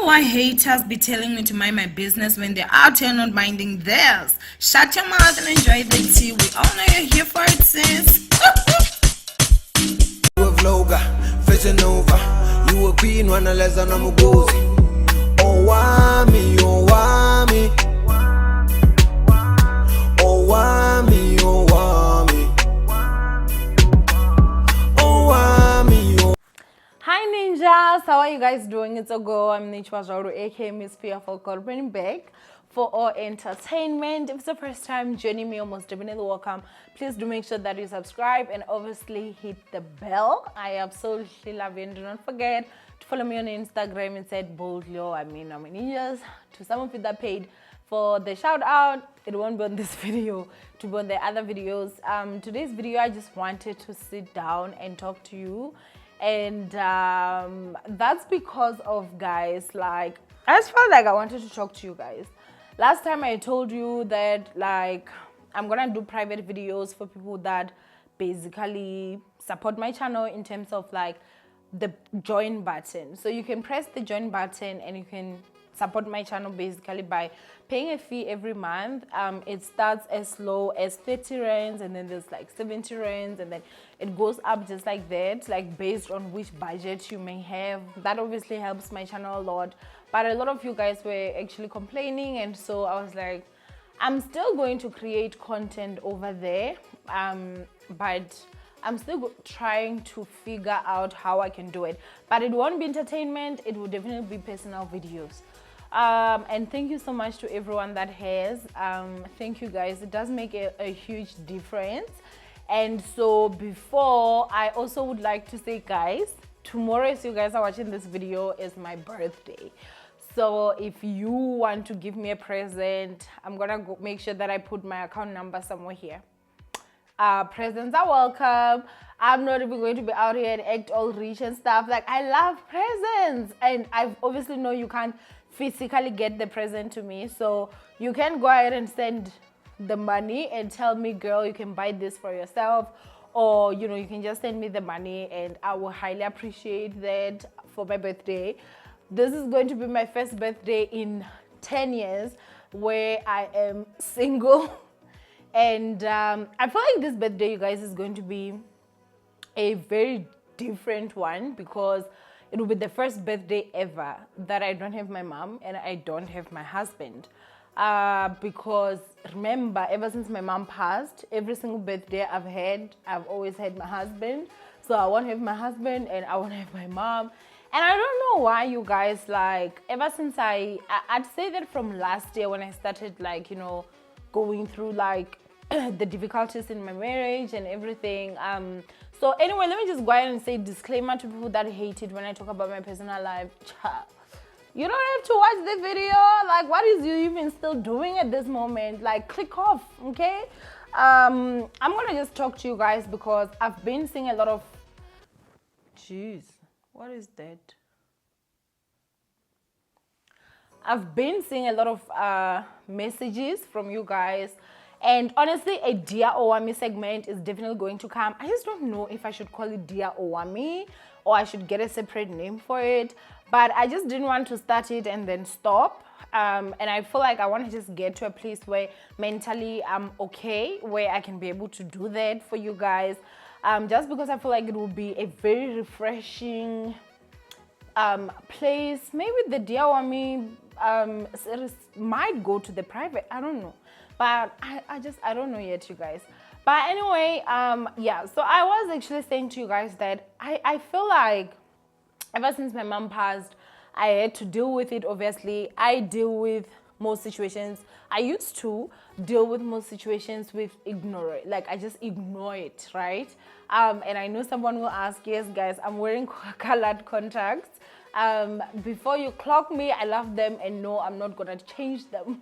why haters be telling me to mind my business when they're out here not minding theirs. Shut your mouth and enjoy the tea. We all know you're here for it, sis. With Loga, fishing over. You were being one less than I'm a gozy. Owamie, Owamie. Owamie, Owamie. Owamie. Hi ninjas, how are you guys doing? It's Ogo. I'm Nichwazaru, aka Miss Fearful God, bringing back for all entertainment. If it's the first time joining me, almost definitely welcome. Please do make sure that you subscribe and obviously hit the bell. I absolutely love you, and do not forget to follow me on Instagram. It's at boldly Owamie ninjas. To some of you that paid for the shout out, it won't be on this video, to be on the other videos. Today's video, I just wanted to sit down and talk to you. And that's because of, guys, like, I just felt like I wanted to talk to you guys. Last time I told you that, like, I'm gonna do private videos for people that basically support my channel in terms of like the join button. So you can press the join button and you can support my channel basically by paying a fee every month. It starts as low as 30 rands, and then there's like 70 rands, and then it goes up just like that, like based on which budget you may have. That obviously helps my channel a lot, but a lot of you guys were actually complaining, and so I was like, I'm still going to create content over there, but I'm still trying to figure out how I can do it. But it won't be entertainment, it will definitely be personal videos. And thank you so much to everyone that has. Thank you guys, it does make a huge difference. And so before, I also would like to say, guys, tomorrow, as you guys are watching this video, is my birthday. So if you want to give me a present, I'm gonna go make sure that I put my account number somewhere here. Presents are welcome. I'm not even going to be out here and act all rich and stuff. Like, I love presents, and I obviously know you can't physically get the present to me, so you can go ahead and send the money and tell me, girl, you can buy this for yourself, or you know, you can just send me the money, and I will highly appreciate that for my birthday. This is going to be my first birthday in 10 years where I am single. And I feel like this birthday, you guys, is going to be a very different one, because it will be the first birthday ever that I don't have my mom and I don't have my husband. Because remember, ever since my mom passed, every single birthday I've always had my husband. So I won't have my husband and I won't have my mom. And I don't know why, you guys, like, ever since I'd say that from last year when I started, like, you know, going through like the difficulties in my marriage and everything. So anyway, let me just go ahead and say disclaimer to people that hate it when I talk about my personal life. You don't have to watch the video. Like, what is you even still doing at this moment? Like, click off, okay? I'm gonna just talk to you guys because I've been seeing a lot of, jeez, what is that? I've been seeing a lot of messages from you guys, and honestly, a Dear Owamie segment is definitely going to come. I just don't know if I should call it Dear Owamie or I should get a separate name for it, but I just didn't want to start it and then stop. And I feel like I want to just get to a place where mentally I'm okay, where I can be able to do that for you guys. Just because I feel like it will be a very refreshing place. Maybe the Dear Owamie series might go to the private, I don't know, but I don't know yet, you guys. But anyway, yeah, so I was actually saying to you guys that I feel like ever since my mom passed, I had to deal with it. Obviously, I deal with most situations. I used to deal with most situations with ignore it. Like, I just ignore it, right? And I know someone will ask, yes, guys, I'm wearing colored contacts. Before you clock me, I love them, and no, I'm not gonna change them.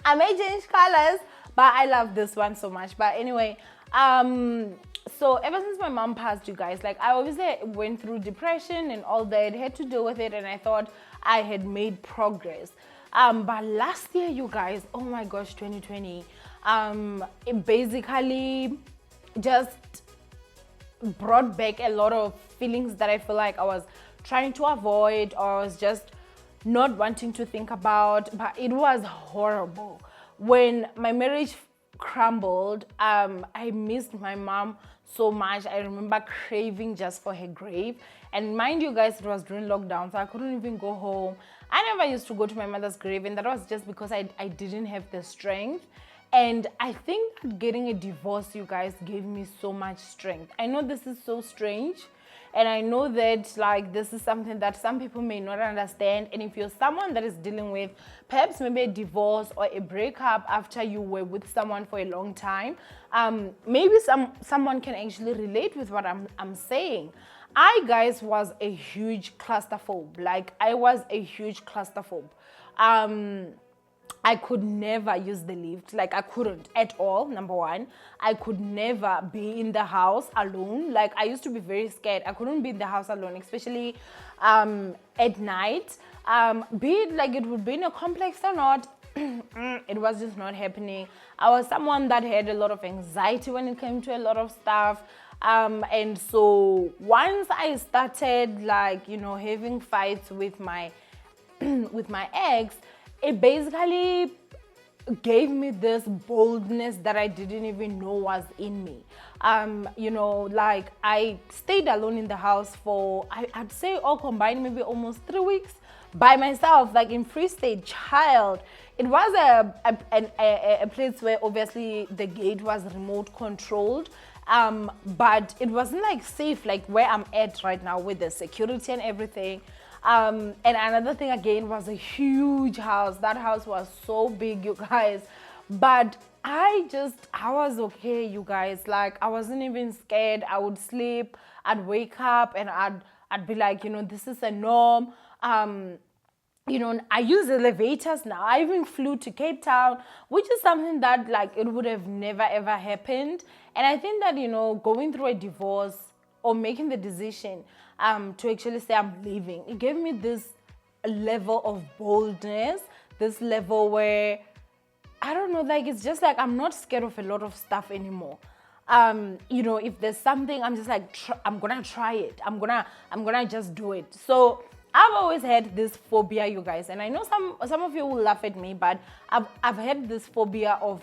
I may change colors, but I love this one so much. But anyway, so ever since my mom passed, you guys, like, I obviously went through depression and all that, had to deal with it, and I thought I had made progress. But last year, you guys, oh my gosh, 2020, it basically just brought back a lot of feelings that I feel like I was trying to avoid, or I was just not wanting to think about, but it was horrible. When my marriage crumbled, I missed my mom so much. I remember craving just for her grave. And mind you guys, it was during lockdown, so I couldn't even go home. I never used to go to my mother's grave, and that was just because I didn't have the strength. And I think that getting a divorce, you guys, gave me so much strength. I know this is so strange, and I know that like this is something that some people may not understand. And if you're someone that is dealing with perhaps maybe a divorce or a breakup after you were with someone for a long time, maybe someone can actually relate with what I'm saying. I, guys, was a huge clusterphobe. Like, I was a huge clusterphobe. I could never use the lift. Like, I couldn't at all, number one. I could never be in the house alone. Like, I used to be very scared. I couldn't be in the house alone, especially at night. Be it like it would be in a complex or not, it was just not happening. I was someone that had a lot of anxiety when it came to a lot of stuff. And so once I started, like, you know, having fights with my with my ex, it basically gave me this boldness that I didn't even know was in me. You know, like, I stayed alone in the house for, I'd say all combined, maybe almost 3 weeks by myself, like in Free State, child. It was a place where obviously the gate was remote controlled. But it wasn't like safe, like where I'm at right now with the security and everything. And another thing again was a huge house. That house was so big, you guys. But I was okay, you guys. Like, I wasn't even scared. I would sleep, I'd wake up, and I'd be like, you know, this is a norm. You know, I use elevators now. I even flew to Cape Town, which is something that, like, it would have never ever happened. And I think that, you know, going through a divorce or making the decision to actually say I'm leaving, it gave me this level of boldness, this level where, I don't know, like, it's just like I'm not scared of a lot of stuff anymore. You know, if there's something, I'm just like, I'm gonna try it. I'm gonna just do it. So I've always had this phobia, you guys, and I know some of you will laugh at me, but I've had this phobia of,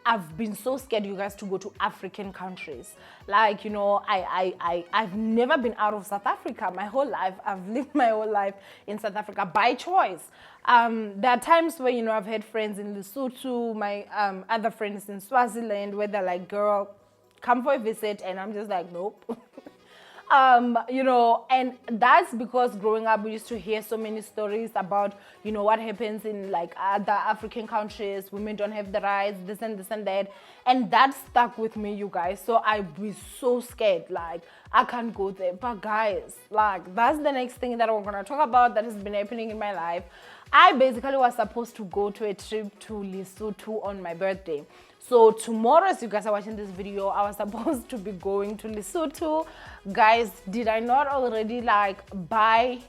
I've been so scared, you guys, to go to African countries. Like, you know, I've never been out of South Africa my whole life. I've lived my whole life in South Africa by choice. There are times where, you know, I've had friends in Lesotho, my other friends in Swaziland, where they're like, girl, come for a visit, and I'm just like, nope. You know, and that's because growing up we used to hear so many stories about, you know, what happens in like other African countries. Women don't have the rights, this and that, and that stuck with me, you guys. So I was so scared, like, I can't go there. But guys, like, that's the next thing that we're gonna talk about that has been happening in my life. I basically was supposed to go to a trip to Lesotho on my birthday. So tomorrow, as you guys are watching this video, I was supposed to be going to Lesotho. Guys, did I not already like buy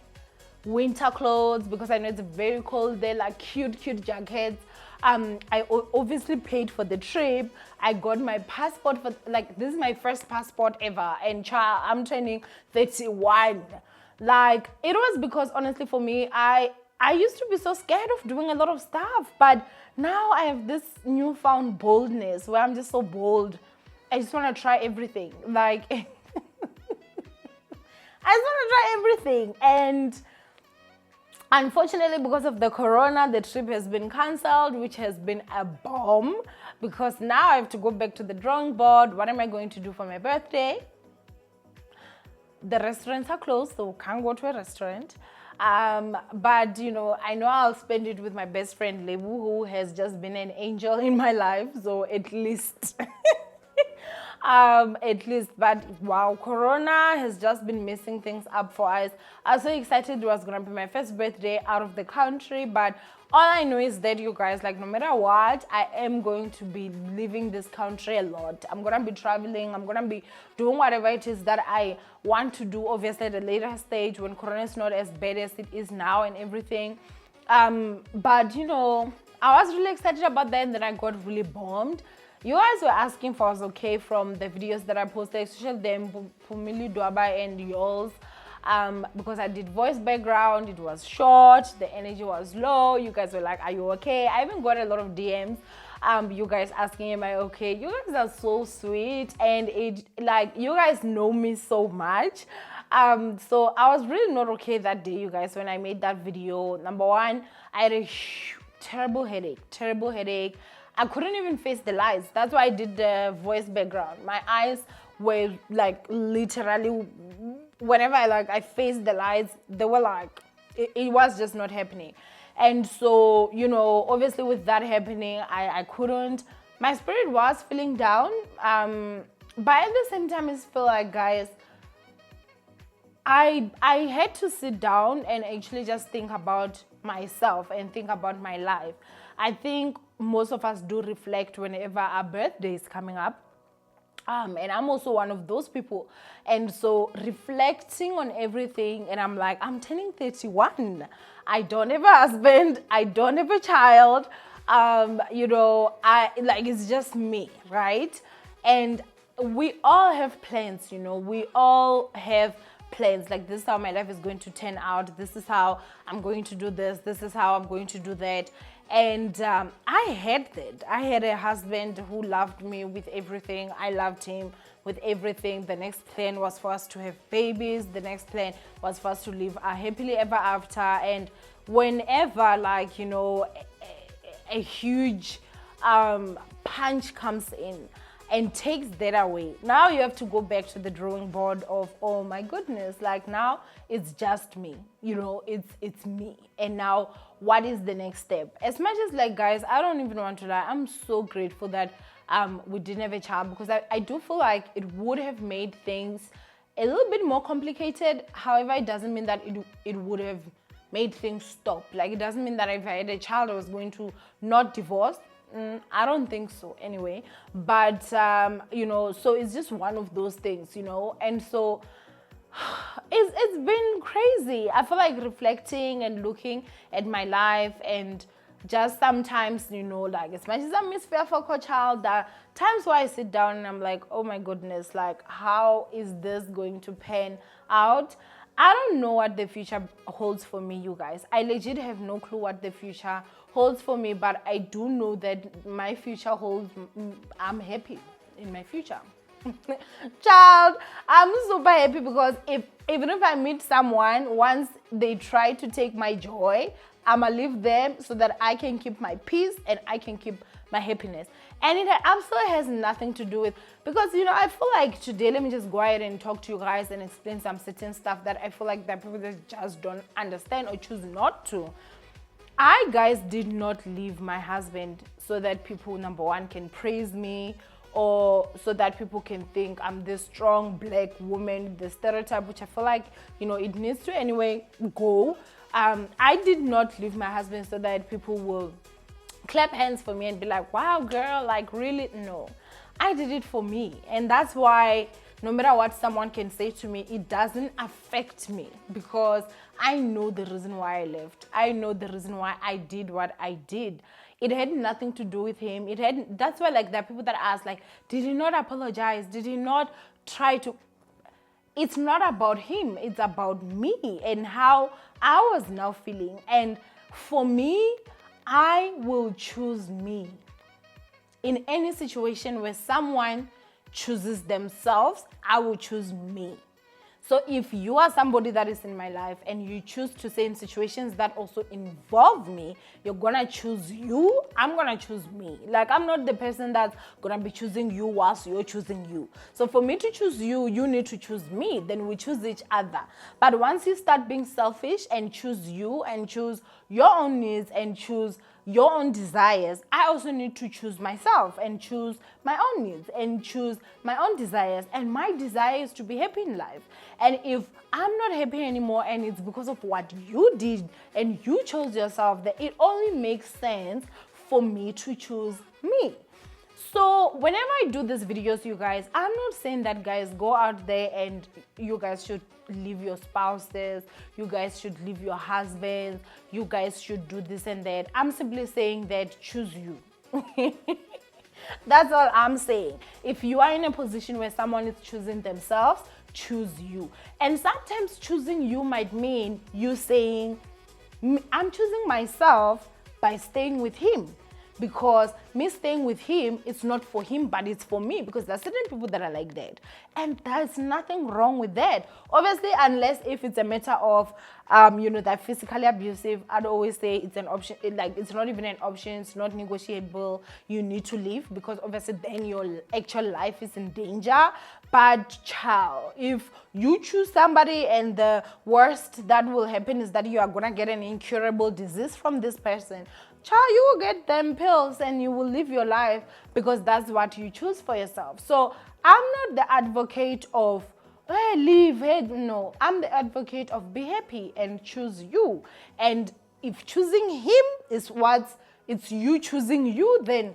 winter clothes? Because I know it's very cold there, like cute jackets. I obviously paid for the trip. I got my passport for, like, this is my first passport ever. And child, I'm turning 31. Like, it was because honestly for me, I used to be so scared of doing a lot of stuff, but now I have this newfound boldness where I'm just so bold. I just want to try everything. Like, I just want to try everything. And unfortunately, because of the corona, the trip has been cancelled, which has been a bomb, because now I have to go back to the drawing board. What am I going to do for my birthday? The restaurants are closed, so can't go to a restaurant. But you know, I know I'll spend it with my best friend Lebu, who has just been an angel in my life. So at least, but wow, Corona has just been messing things up for us. I was so excited. It was gonna be my first birthday out of the country, but all I know is that, you guys, like, no matter what, I am going to be leaving this country a lot. I'm gonna be traveling. I'm gonna be doing whatever it is that I want to do, obviously at a later stage when Corona is not as bad as it is now and everything. But you know, I was really excited about that, and then I got really bombed. You guys were asking if I was okay from the videos that I posted, especially them, Pumili Dwaba and yours. because I did voice background. It was short, the energy was low. You guys were like, are you okay? I even got a lot of DMs, you guys asking, am I okay? You guys are so sweet, and it, like, you guys know me so much. So I was really not okay that day, you guys, when I made that video. Number one, I had a terrible headache. I couldn't even face the lights. That's why I did the voice background. My eyes were like literally, whenever I faced the lights, they were like, it was just not happening. And so, you know, obviously with that happening, I couldn't, my spirit was feeling down. But at the same time, it's feel like, guys, I had to sit down and actually just think about myself and think about my life. I think most of us do reflect whenever our birthday is coming up. And I'm also one of those people. And so reflecting on everything, and I'm like, I'm turning 31. I don't have a husband. I don't have a child. You know, it's just me, right? And we all have plans, you know. We all have plans. Like, this is how my life is going to turn out. This is how I'm going to do this. This is how I'm going to do that. And I had that. I had a husband who loved me with everything. I loved him with everything. The next plan was for us to have babies. The next plan was for us to live a happily ever after. And whenever, like, you know, a huge punch comes in and takes that away, now you have to go back to the drawing board of, oh my goodness, like, now it's just me, you know, it's me. And now what is the next step? As much as, like, guys, I don't even want to lie, I'm so grateful that we didn't have a child, because I do feel like it would have made things a little bit more complicated. However, it doesn't mean that it would have made things stop. Like, it doesn't mean that if I had a child I was going to not divorce. I don't think so anyway. But you know, so it's just one of those things, you know. And so it's been crazy. I feel like reflecting and looking at my life, and just sometimes, you know, like, as much as I'm Miss Fearful Child, there are times where I sit down and I'm like, oh my goodness, like, how is this going to pan out? I don't know what the future holds for me, you guys. I legit have no clue what the future holds for me, but I do know that my future holds, I'm happy in my future. Child, I'm super happy, because even if I meet someone, once they try to take my joy, I'ma leave them so that I can keep my peace and I can keep my happiness. And it absolutely has nothing to do with, because, you know, I feel like today, let me just go ahead and talk to you guys and explain some certain stuff that I feel like that people just don't understand or choose not to. I, guys, did not leave my husband so that people, number one, can praise me, or so that people can think I'm this strong black woman, the stereotype, which I feel like, you know, it needs to anyway go. I did not leave my husband so that people will clap hands for me and be like, wow, girl, like, really? No, I did it for me. And that's why no matter what someone can say to me, it doesn't affect me, because I know the reason why I left. I know the reason why I did what I did. It had nothing to do with him. That's why, like, there are people that ask, like, did he not apologize? Did he not try to? It's not about him. It's about me and how I was now feeling. And for me, I will choose me. In any situation where someone chooses themselves, I will choose me. So if you are somebody that is in my life and you choose to stay in situations that also involve me, you're gonna choose you, I'm gonna choose me. Like, I'm not the person that's gonna be choosing you whilst you're choosing you. So for me to choose you, you need to choose me, then we choose each other. But once you start being selfish and choose you and choose your own needs and choose your own desires, I also need to choose myself and choose my own needs and choose my own desires. And my desire is to be happy in life. And if I'm not happy anymore and it's because of what you did and you chose yourself, then it only makes sense for me to choose me. So whenever I do these videos, you guys, I'm not saying that, guys, go out there and you guys should leave your spouses, you guys should leave your husbands, you guys should do this and that. I'm simply saying that choose you. That's all I'm saying. If you are in a position where someone is choosing themselves, choose you. And sometimes choosing you might mean you saying, I'm choosing myself by staying with him. Because me staying with him, it's not for him, but it's for me. Because there are certain people that are like that. And there's nothing wrong with that. Obviously, unless if it's a matter of, that physically abusive, I'd always say it's an option. It's not even an option. It's not negotiable. You need to leave because obviously then your actual life is in danger. But child, if you choose somebody and the worst that will happen is that you are going to get an incurable disease from this person, child, you will get them pills and you will live your life because that's what you choose for yourself. So I'm not the advocate of, hey, leave, hey, no. I'm the advocate of be happy and choose you. And if choosing him is it's you choosing you, then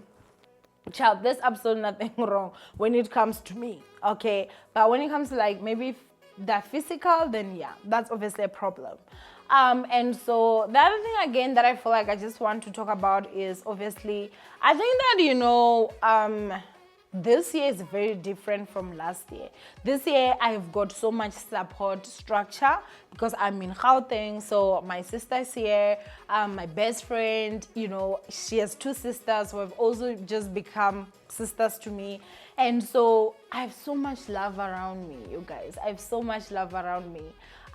child, there's absolutely nothing wrong when it comes to me, okay? But when it comes to like maybe that physical, then yeah, that's obviously a problem. And so the other thing again that I feel like I just want to talk about is obviously, I think that, this year is very different from last year. This year, I've got so much support structure because I'm in Gauteng. So my sister's here, my best friend, she has 2 sisters who have also just become sisters to me. And so I have so much love around me, you guys. I have so much love around me.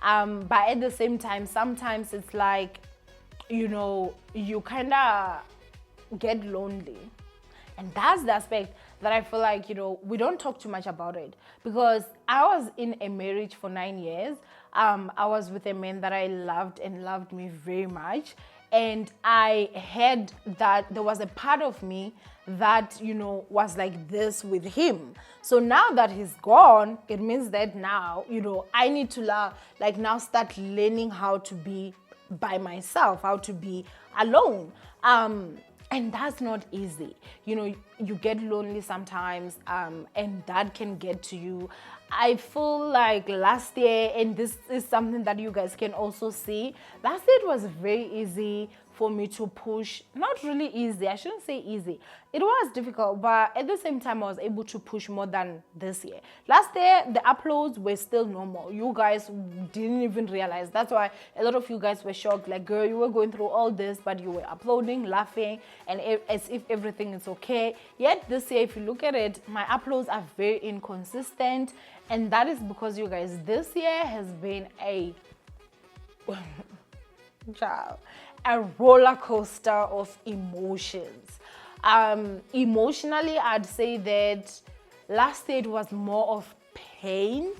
But at the same time, sometimes it's like, you kind of get lonely. And that's the aspect that I feel like, we don't talk too much about it. Because I was in a marriage for 9 years. I was with a man that I loved and loved me very much. And I had that there was a part of me that, was like this with him. So now that he's gone, it means that now, I need to now start learning how to be by myself, how to be alone. And that's not easy. You get lonely sometimes, and that can get to you. I feel like last year, and this is something that you guys can also see, last year it was very easy for me to push. Not really easy, I shouldn't say easy. It was difficult, but at the same time, I was able to push more than this year. Last year, the uploads were still normal. You guys didn't even realize. That's why a lot of you guys were shocked. Like, girl, you were going through all this, but you were uploading, laughing, and as if everything is okay. Yet this year, if you look at it, my uploads are very inconsistent. And that is because, you guys, this year has been a roller coaster of emotions. Emotionally, I'd say that last year it was more of pain.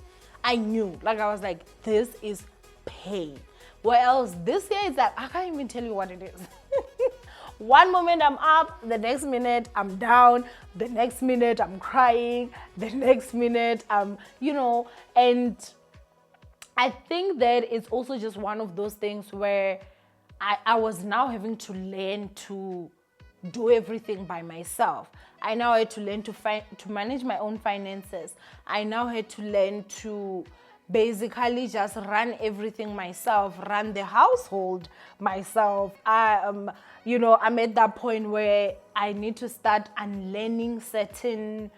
I knew, I was like, this is pain. Whereas this year it's like, I can't even tell you what it is. One moment I'm up, the next minute I'm down, the next minute I'm crying, the next minute I'm, and I think that it's also just one of those things where I was now having to learn to do everything by myself. I now had to learn to manage my own finances. I now had to learn to basically just run everything myself, run the household myself. I'm at that point where I need to start unlearning certain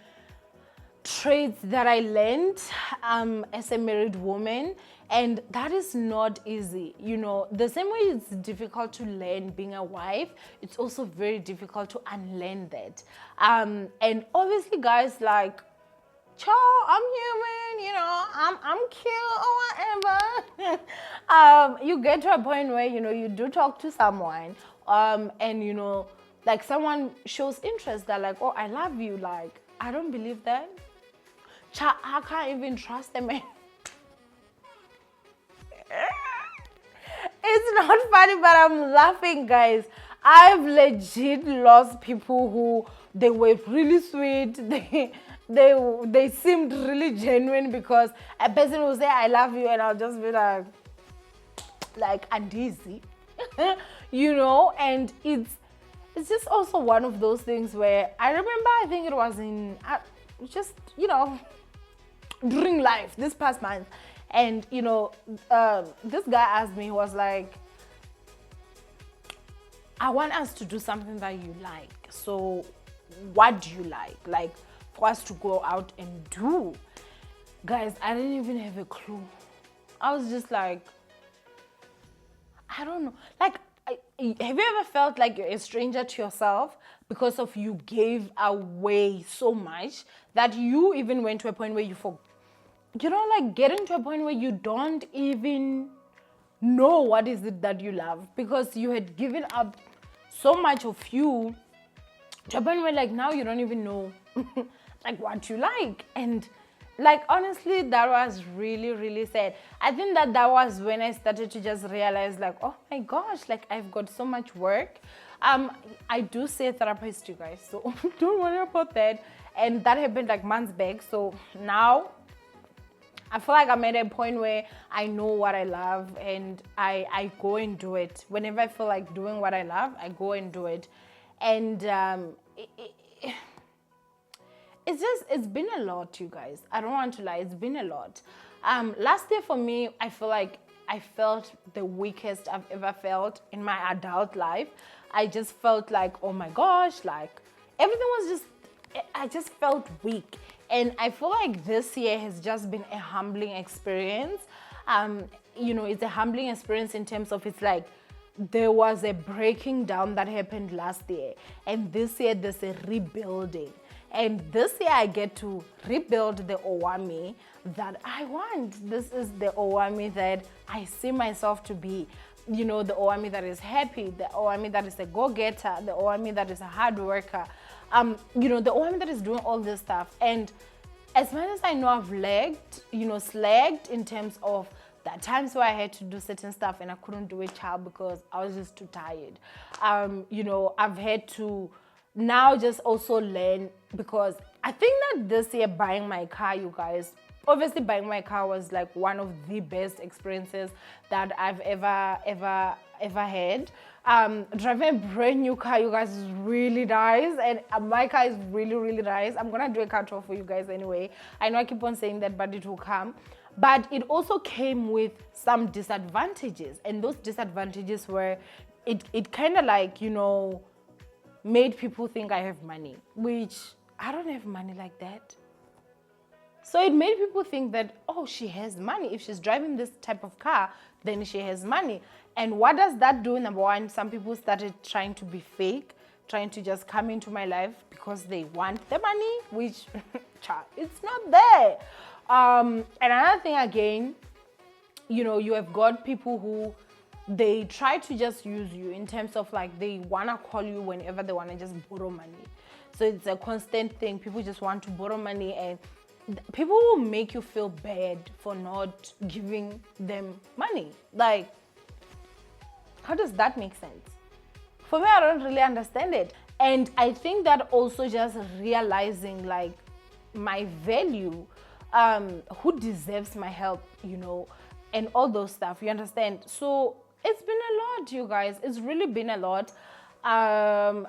traits that I learned as a married woman, and that is not easy. The same way it's difficult to learn being a wife, it's also very difficult to unlearn that. And obviously, guys, like, child, I'm human, I'm cute or whatever. You get to a point where, you do talk to someone, and, like, someone shows interest. They're like, oh, I love you. Like, I don't believe that. Child, I can't even trust them. It's not funny, but I'm laughing, guys. I've legit lost people who they were really sweet. They seemed really genuine because a person will say, I love you, and I'll just be like uneasy. And it's just also one of those things where I remember, I think it was during life this past month, and this guy asked me, he was like, I want us to do something that you like. So what do you like for us to go out and do? Guys, I didn't even have a clue. I was just like, I don't know. Like, have you ever felt like you're a stranger to yourself because of you gave away so much that you even went to a point where like getting to a point where you don't even know what is it that you love because you had given up so much of you to a point where like now you don't even know like what you like. And like honestly, that was really, really sad. I think that was when I started to just realize like, oh my gosh, like I've got so much work. I do see a therapist, you guys, so don't worry about that. And that happened like months back. So now I feel like I'm at a point where I know what I love and I go and do it. Whenever I feel like doing what I love, I go and do it. And it's been a lot, you guys. I don't want to lie, it's been a lot. Last year for me, I feel like I felt the weakest I've ever felt in my adult life. I just felt like, oh my gosh, like everything was just, I just felt weak. And I feel like this year has just been a humbling experience. It's a humbling experience in terms of it's like there was a breaking down that happened last year. And this year there's a rebuilding. And this year I get to rebuild the Owamie that I want. This is the Owamie that I see myself to be. The Owamie that is happy, the Owamie that is a go-getter, the Owamie that is a hard worker. The Owamie that is doing all this stuff. And as much as I know I've slagged in terms of the times where I had to do certain stuff and I couldn't do it, child, because I was just too tired. I've had to now just also learn, because I think that this year buying my car, you guys, obviously buying my car was like one of the best experiences that I've ever had. Driving a brand new car, you guys, is really nice, and my car is really, really nice. I'm gonna do a car tour for you guys anyway. I know I keep on saying that, but it will come. But it also came with some disadvantages, and those disadvantages were it kind of like made people think I have money, which I don't have money like that. So it made people think that, oh, she has money. If she's driving this type of car, then she has money. And what does that do? Number one, some people started trying to be fake, trying to just come into my life because they want the money, which it's not there. And another thing again, you have got people who they try to just use you in terms of like they want to call you whenever they want to just borrow money. So it's a constant thing. People just want to borrow money, and people will make you feel bad for not giving them money. Like, how does that make sense? For me, I don't really understand it. And I think that also just realizing like my value, who deserves my help, and all those stuff, you understand? So it's been a lot, you guys. It's really been a lot.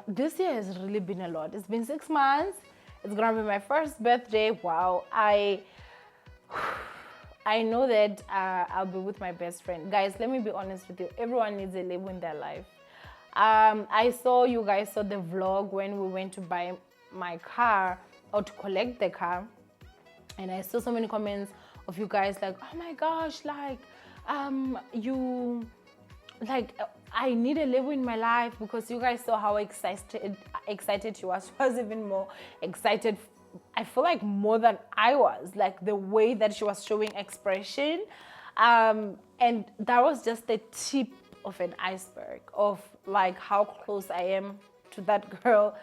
This year has really been a lot. It's been 6 months. It's gonna be my first birthday. Wow. I know that I'll be with my best friend. Guys, let me be honest with you. Everyone needs a label in their life. I saw you guys saw the vlog when we went to buy my car or to collect the car. And I saw so many comments of you guys like, oh my gosh, like, I need a label in my life, because you guys saw how excited she was. She was even more excited, I feel like more than I was, like the way that she was showing expression. And that was just the tip of an iceberg of like how close I am to that girl.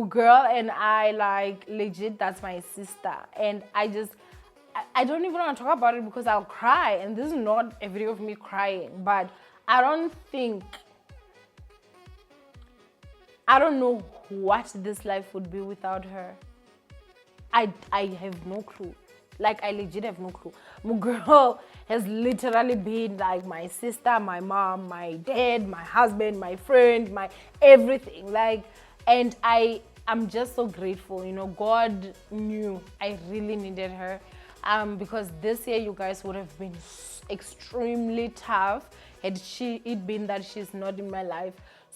Girl and I, like, legit, that's my sister. And I don't even want to talk about it because I'll cry. And this is not a video of me crying, but I don't know what this life would be without her. I have no clue. Like, I legit have no clue. Girl has literally been like my sister, my mom, my dad, my husband, my friend, my everything. Like, and I'm just so grateful. God knew I really needed her. because this year you guys would have been extremely tough had it been that she's not in my life.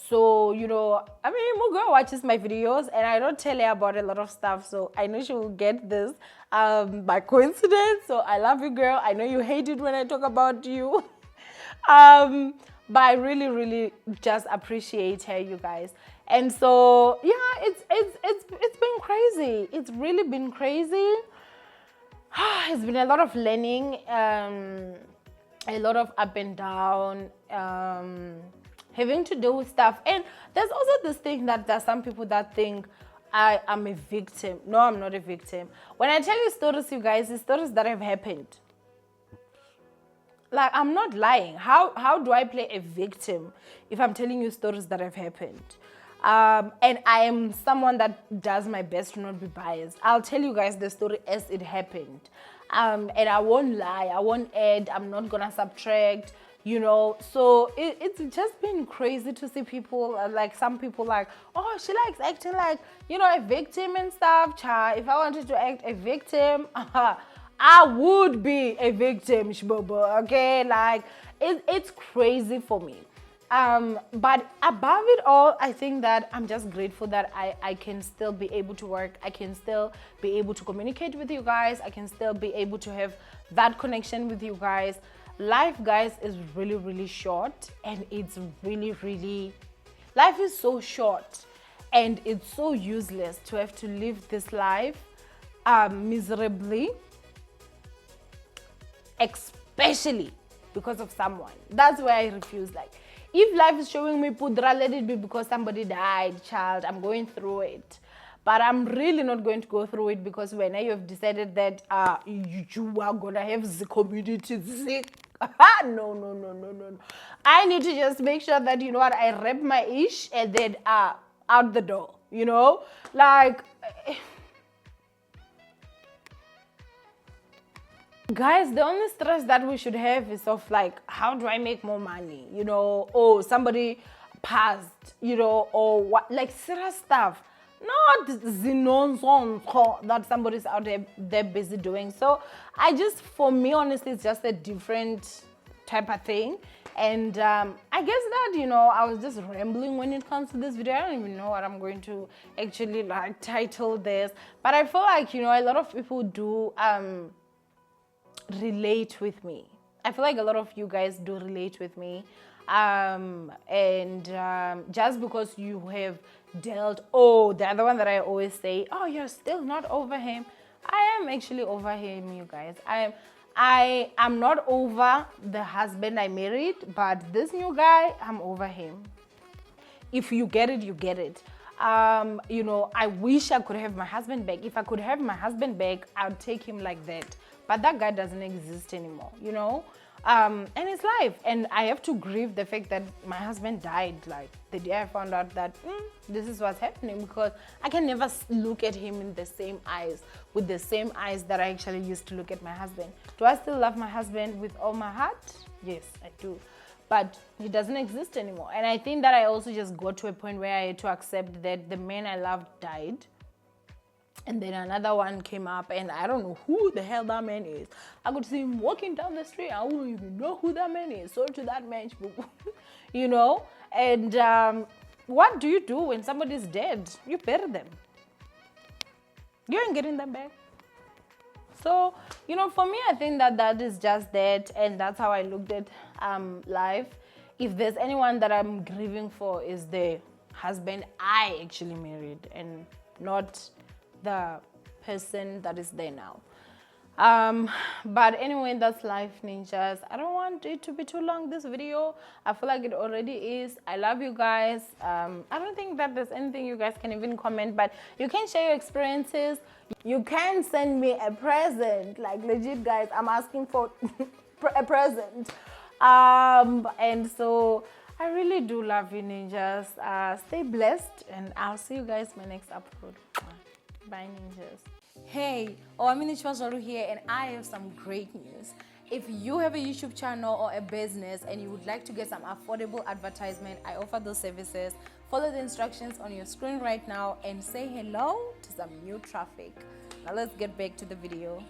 So, you know, I mean, Mugo watches my videos and I don't tell her about a lot of stuff. So I know she will get this by coincidence. So I love you, girl. I know you hate it when I talk about you. But I really, really just appreciate her, you guys. And so, yeah, it's been crazy. It's really been crazy. It's been a lot of learning, a lot of up and down, having to do with stuff. And there's also this thing that there's some people that think I am a victim. No, I'm not a victim. When I tell you stories, you guys, it's stories that have happened. Like, I'm not lying. How do I play a victim if I'm telling you stories that have happened? And I am someone that does my best to not be biased. I'll tell you guys the story as it happened. And I won't lie. I won't add. I'm not going to subtract, you know. So it's just been crazy to see people, like some people like, oh, she likes acting like, you know, a victim and stuff. Cha, if I wanted to act a victim, I would be a victim, shbobo, okay? Like, it's crazy for me. But above it all, I think that I'm just grateful that I can still be able to work. I can still be able to communicate with you guys. I can still be able to have that connection with you guys. Life, guys, is really, really short. And it's really, really... Life is so short. And it's so useless to have to live this life miserably. Especially because of someone. That's why I refuse. Like, if life is showing me pudra, let it be because somebody died, child. I'm going through it. But I'm really not going to go through it because when you have decided that you are going to have the community sick. No. I need to just make sure that, you know what, I wrap my ish and then out the door, you know? Like... Guys, the only stress that we should have is of like, how do I make more money? You know, oh, somebody passed, you know, or what, like serious stuff. Not the nonsense that somebody's out there busy doing. So I just, for me, honestly, it's just a different type of thing. And I guess that, you know, I was just rambling when it comes to this video. I don't even know what I'm going to actually like title this. But I feel like, you know, a lot of people do... relate with me. I feel like a lot of you guys do relate with me. Just because you have dealt, oh, the other one that I always say, oh, you're still not over him. I am actually over him, you guys. I am not over the husband I married, but this new guy, I'm over him. If you get it, you get it. You know, I wish I could have my husband back. If I could have my husband back, I'd take him like that. But that guy doesn't exist anymore, you know? And it's life. And I have to grieve the fact that my husband died, like, the day I found out that this is what's happening, because I can never look at him in the same eyes, with the same eyes that I actually used to look at my husband. Do I still love my husband with all my heart? Yes, I do. But he doesn't exist anymore. And I think that I also just got to a point where I had to accept that the man I loved died. And then another one came up, and I don't know who the hell that man is. I could see him walking down the street. I wouldn't even know who that man is. Sorry to that man, you know. And what do you do when somebody's dead? You bury them. You ain't getting them back. So, you know, for me, I think that is just that, and that's how I looked at life. If there's anyone that I'm grieving for, is the husband I actually married, and not the person that is there now. But anyway, that's life, ninjas. I don't want it to be too long, this video. I feel like it already is. I love you guys. I don't think that there's anything you guys can even comment, but you can share your experiences. You can send me a present, like legit, guys. I'm asking for a present. And so I really do love you, ninjas. Stay blessed, and I'll see you guys in my next upload. Bye, ninjas. Hey, Owamie here, and I have some great news. If you have a YouTube channel or a business and you would like to get some affordable advertisement, I offer those services. Follow the instructions on your screen right now and say hello to some new traffic. Now let's get back to the video.